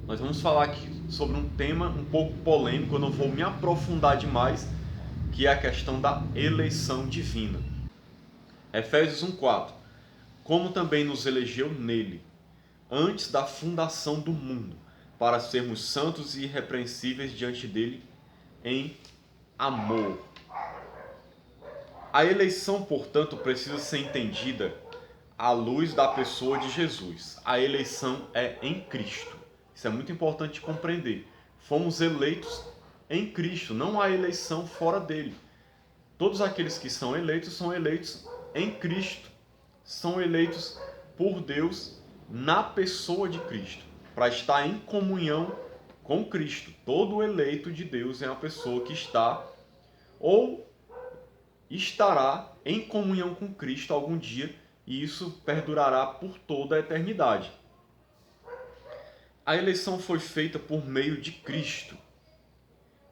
Nós vamos falar aqui sobre um tema um pouco polêmico, eu não vou me aprofundar demais, que é a questão da eleição divina. Efésios 1:4. Como também nos elegeu nele, antes da fundação do mundo, para sermos santos e irrepreensíveis diante dele em amor. A eleição, portanto, precisa ser entendida à luz da pessoa de Jesus. A eleição é em Cristo. Isso é muito importante compreender. Fomos eleitos em Cristo, não há eleição fora dele. Todos aqueles que são eleitos em Cristo. São eleitos por Deus na pessoa de Cristo, para estar em comunhão com Cristo. Todo eleito de Deus é uma pessoa que está ou estará em comunhão com Cristo algum dia, e isso perdurará por toda a eternidade. A eleição foi feita por meio de Cristo,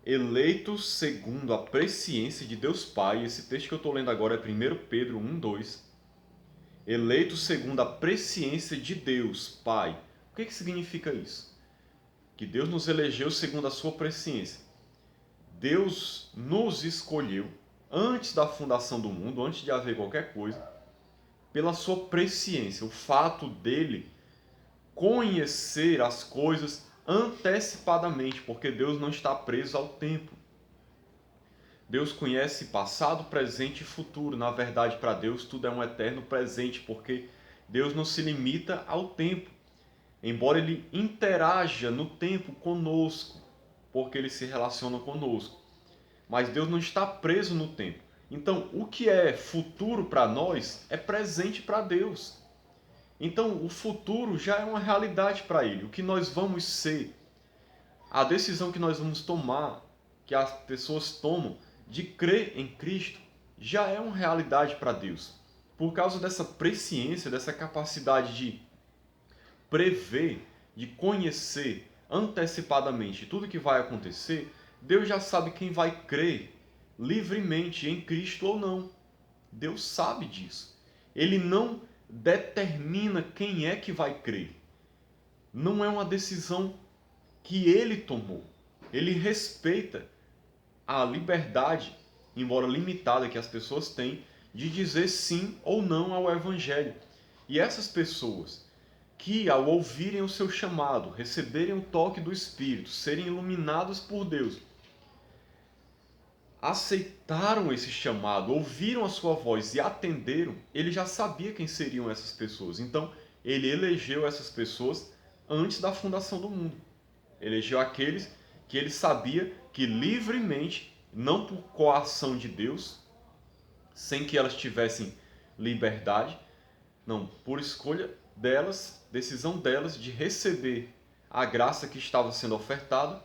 eleito segundo a presciência de Deus Pai. Esse texto que eu estou lendo agora é 1 Pedro 1:2. Eleito segundo a presciência de Deus Pai. O que significa isso? Que Deus nos elegeu segundo a sua presciência. Deus nos escolheu antes da fundação do mundo, antes de haver qualquer coisa, pela sua presciência, o fato dele conhecer as coisas antecipadamente, porque Deus não está preso ao tempo. Deus conhece passado, presente e futuro. Na verdade, para Deus tudo é um eterno presente, porque Deus não se limita ao tempo. Embora ele interaja no tempo conosco, porque ele se relaciona conosco. Mas Deus não está preso no tempo. Então, o que é futuro para nós é presente para Deus. Então, o futuro já é uma realidade para ele. O que nós vamos ser, a decisão que nós vamos tomar, que as pessoas tomam de crer em Cristo, já é uma realidade para Deus. Por causa dessa presciência, dessa capacidade de prever, de conhecer antecipadamente tudo que vai acontecer, Deus já sabe quem vai crer livremente em Cristo ou não. Deus sabe disso. Ele não determina quem é que vai crer. Não é uma decisão que ele tomou. Ele respeita a liberdade, embora limitada, que as pessoas têm de dizer sim ou não ao Evangelho. E essas pessoas que, ao ouvirem o seu chamado, receberem o toque do Espírito, serem iluminados por Deus, aceitaram esse chamado, ouviram a sua voz e atenderam, ele já sabia quem seriam essas pessoas. Então, ele elegeu essas pessoas antes da fundação do mundo. Elegeu aqueles que ele sabia que livremente, não por coação de Deus, sem que elas tivessem liberdade, não, por escolha delas, decisão delas de receber a graça que estava sendo ofertada.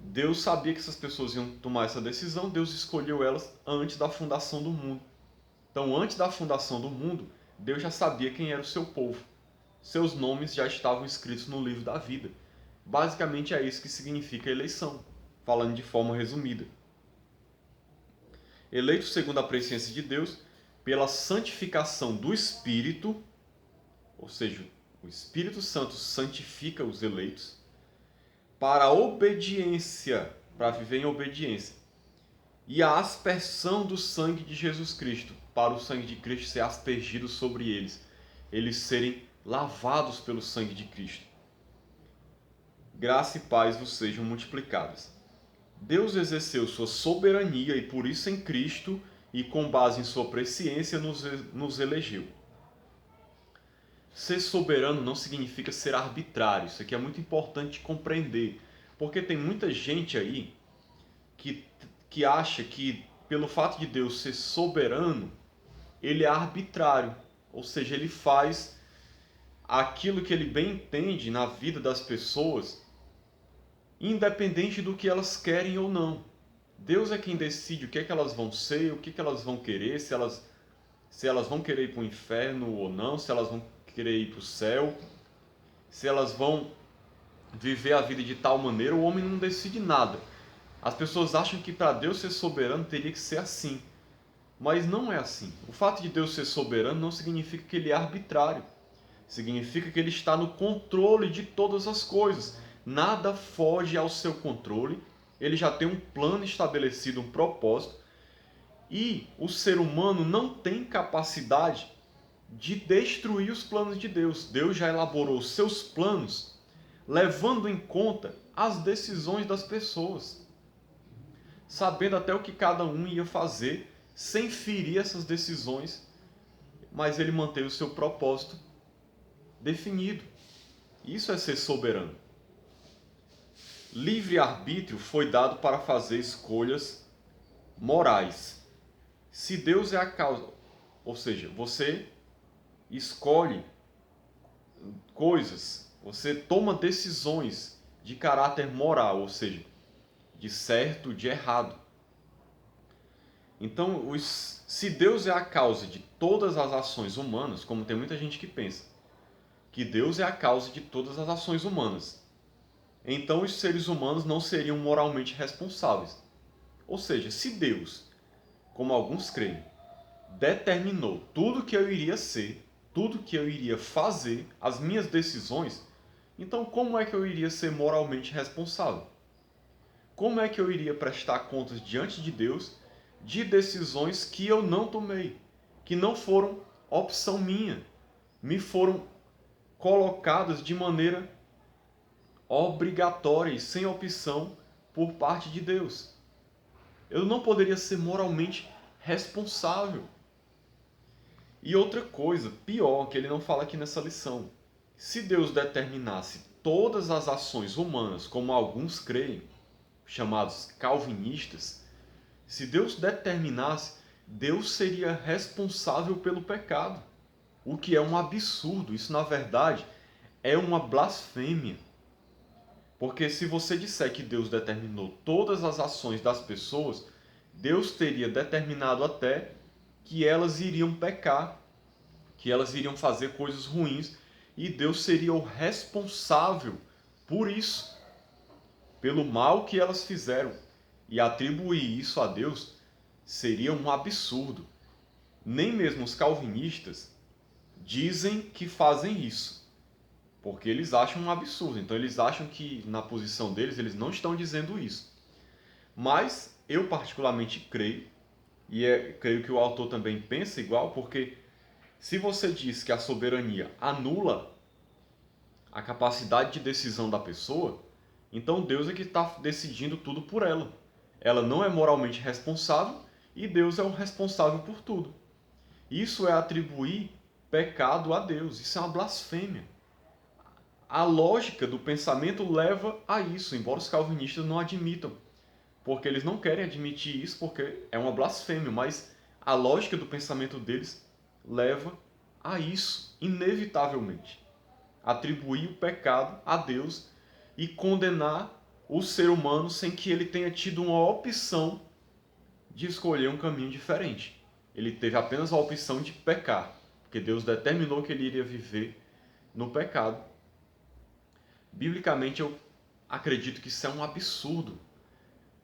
Deus sabia que essas pessoas iam tomar essa decisão, Deus escolheu elas antes da fundação do mundo. Então, antes da fundação do mundo, Deus já sabia quem era o seu povo. Seus nomes já estavam escritos no livro da vida. Basicamente é isso que significa eleição, falando de forma resumida. Eleito segundo a presciência de Deus, pela santificação do Espírito, ou seja, o Espírito Santo santifica os eleitos, para a obediência, para viver em obediência, e a aspersão do sangue de Jesus Cristo, para o sangue de Cristo ser aspergido sobre eles serem lavados pelo sangue de Cristo. Graça e paz vos sejam multiplicadas. Deus exerceu sua soberania e por isso em Cristo e com base em sua presciência nos elegeu. Ser soberano não significa ser arbitrário. Isso aqui é muito importante compreender, porque tem muita gente aí que acha que pelo fato de Deus ser soberano, ele é arbitrário, ou seja, ele faz aquilo que ele bem entende na vida das pessoas, independente do que elas querem ou não. Deus é quem decide o que é que elas vão ser, o que é que elas vão querer, se elas vão querer ir para o inferno ou não, se elas vão querer ir para o céu, se elas vão viver a vida de tal maneira. O homem não decide nada. As pessoas acham que para Deus ser soberano teria que ser assim, mas não é assim. O fato de Deus ser soberano não significa que ele é arbitrário. Significa que ele está no controle de todas as coisas. nada foge ao seu controle, ele já tem um plano estabelecido, um propósito, e o ser humano não tem capacidade de destruir os planos de Deus. Deus já elaborou os seus planos, levando em conta as decisões das pessoas, sabendo até o que cada um ia fazer, sem ferir essas decisões, mas ele mantém o seu propósito definido. Isso é ser soberano. Livre-arbítrio foi dado para fazer escolhas morais. Se Deus é a causa, ou seja, você escolhe coisas, você toma decisões de caráter moral, ou seja, de certo, de errado. Então, se Deus é a causa de todas as ações humanas, como tem muita gente que pensa, que Deus é a causa de todas as ações humanas, então os seres humanos não seriam moralmente responsáveis. Ou seja, se Deus, como alguns creem, determinou tudo que eu iria ser, tudo que eu iria fazer, as minhas decisões, então como é que eu iria ser moralmente responsável? Como é que eu iria prestar contas diante de Deus de decisões que eu não tomei, que não foram opção minha, me foram colocadas de maneira obrigatória e sem opção por parte de Deus? Eu não poderia ser moralmente responsável. E outra coisa, pior, que ele não fala aqui nessa lição. Se Deus determinasse todas as ações humanas, como alguns creem, chamados calvinistas, se Deus determinasse, Deus seria responsável pelo pecado. O que é um absurdo. Isso, na verdade, é uma blasfêmia. Porque se você disser que Deus determinou todas as ações das pessoas, Deus teria determinado até que elas iriam pecar, que elas iriam fazer coisas ruins, e Deus seria o responsável por isso, pelo mal que elas fizeram. E atribuir isso a Deus seria um absurdo. Nem mesmo os calvinistas dizem que fazem isso, porque eles acham um absurdo. Então eles acham que na posição deles eles não estão dizendo isso. Mas eu particularmente creio, e creio que o autor também pensa igual, porque se você diz que a soberania anula a capacidade de decisão da pessoa, então Deus é que está decidindo tudo por ela. Ela não é moralmente responsável e Deus é o responsável por tudo. Isso é atribuir pecado a Deus. Isso é uma blasfêmia. A lógica do pensamento leva a isso, embora os calvinistas não admitam, porque eles não querem admitir isso porque é uma blasfêmia, mas a lógica do pensamento deles leva a isso, inevitavelmente. Atribuir o pecado a Deus e condenar o ser humano sem que ele tenha tido uma opção de escolher um caminho diferente. Ele teve apenas a opção de pecar, porque Deus determinou que ele iria viver no pecado. Biblicamente, eu acredito que isso é um absurdo,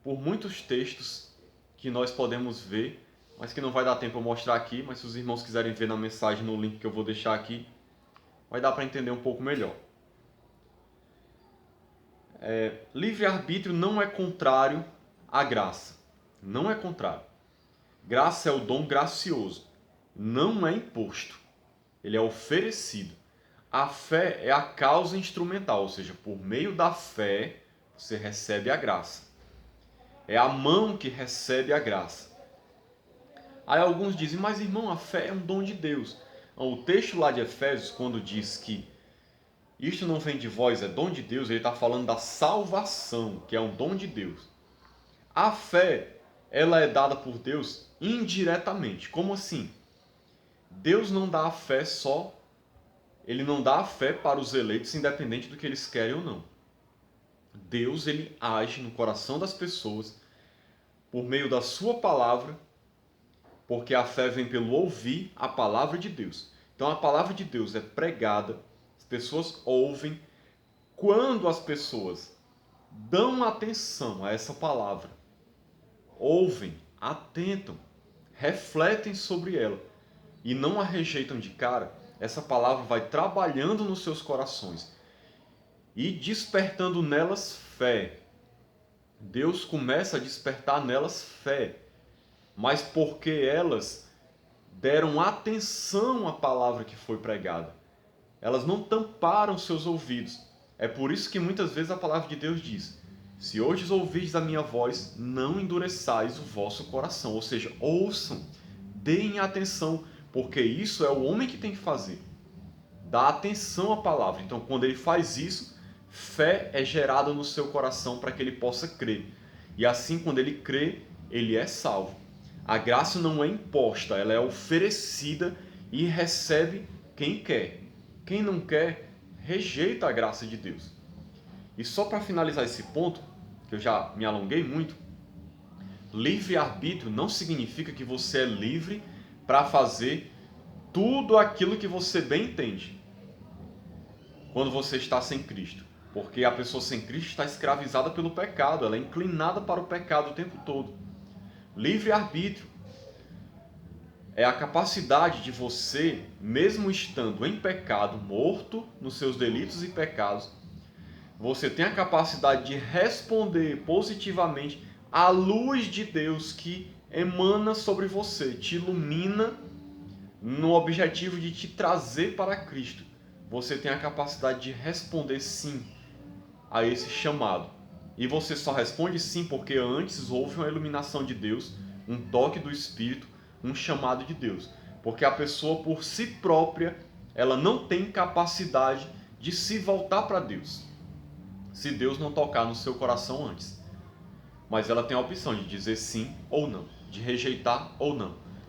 por muitos textos que nós podemos ver, mas que não vai dar tempo eu mostrar aqui, mas se os irmãos quiserem ver na mensagem, no link que eu vou deixar aqui, vai dar para entender um pouco melhor. Livre-arbítrio não é contrário à graça. Não é contrário. Graça é o dom gracioso. Não é imposto. Ele é oferecido. A fé é a causa instrumental, ou seja, por meio da fé você recebe a graça. É a mão que recebe a graça. Aí alguns dizem, mas irmão, a fé é um dom de Deus. O texto lá de Efésios, quando diz que isto não vem de vós, é dom de Deus, ele está falando da salvação, que é um dom de Deus. A fé, ela é dada por Deus indiretamente. Como assim? Deus não dá a fé só, ele não dá a fé para os eleitos, independente do que eles querem ou não. Deus, ele age no coração das pessoas por meio da sua palavra, porque a fé vem pelo ouvir a palavra de Deus. Então a palavra de Deus é pregada, as pessoas ouvem. Quando as pessoas dão atenção a essa palavra, ouvem, atentam, refletem sobre ela e não a rejeitam de cara, essa palavra vai trabalhando nos seus corações. e despertando nelas fé. Deus começa a despertar nelas fé, mas porque elas deram atenção à palavra que foi pregada. Elas não tamparam seus ouvidos. É por isso que muitas vezes a palavra de Deus diz: se hoje ouvirdes a minha voz, não endureçais o vosso coração. Ou seja, ouçam, deem atenção, porque isso é o homem que tem que fazer. Dá atenção à palavra. Então, quando ele faz isso, fé é gerada no seu coração para que ele possa crer. E assim, quando ele crê, ele é salvo. A graça não é imposta, ela é oferecida e recebe quem quer. Quem não quer, rejeita a graça de Deus. E só para finalizar esse ponto, que eu já me alonguei muito, livre-arbítrio não significa que você é livre para fazer tudo aquilo que você bem entende quando você está sem Cristo. Porque a pessoa sem Cristo está escravizada pelo pecado, ela é inclinada para o pecado o tempo todo. Livre-arbítrio é a capacidade de você, mesmo estando em pecado, morto nos seus delitos e pecados, você tem a capacidade de responder positivamente à luz de Deus que emana sobre você, te ilumina no objetivo de te trazer para Cristo. Você tem a capacidade de responder sim a esse chamado. E você só responde sim porque antes houve uma iluminação de Deus, um toque do Espírito, um chamado de Deus. Porque a pessoa por si própria, ela não tem capacidade de se voltar para Deus, se Deus não tocar no seu coração antes. Mas ela tem a opção de dizer sim ou não, de rejeitar ou não.